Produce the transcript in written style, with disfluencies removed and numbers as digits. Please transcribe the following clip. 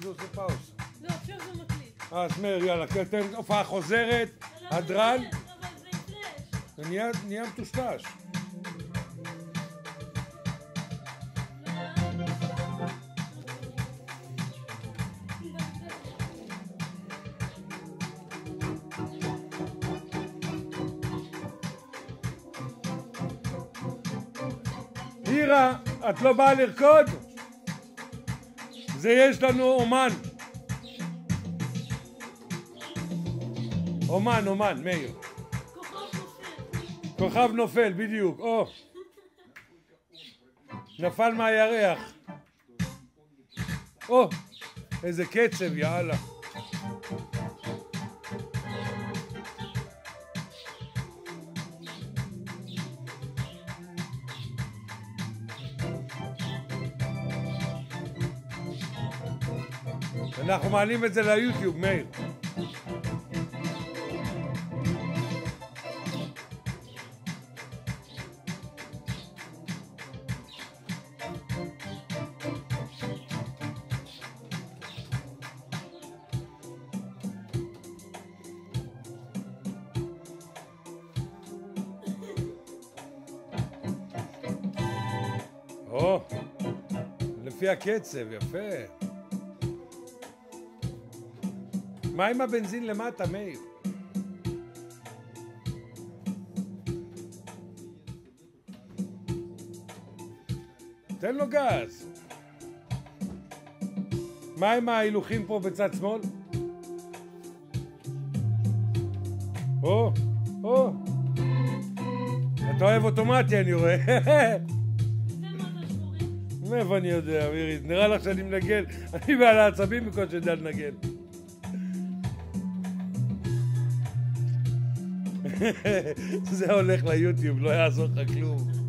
זה עושה פאוס. לא, עכשיו זה מקליט. אז מאיר, יאללה, הופעה חוזרת, הדרן. אבל זה פלאש. זה נהיה מטושטש. הירה, את לא באה לרקוד? זה יש לנו אומן. אומן, מאיר. כוכב נופל, בדיוק. או. נפל מהירח. או, איזה קצב, יאללה. אנחנו מעלים את זה ליוטיוב, מאיר. או, לפי הקצב, יפה. מה עם הבנזין למטה, מאיר? תן לו גז. מה עם ההילוכים פה בצד שמאל? או. אתה אוהב אוטומטי, אני רואה. מאיפה אני יודע, מירי? נראה לך שאני מנגן. אני בעל העצבים בכל שידע לנגן. זה הולך ליוטיוב, לא יעזור לך כלום.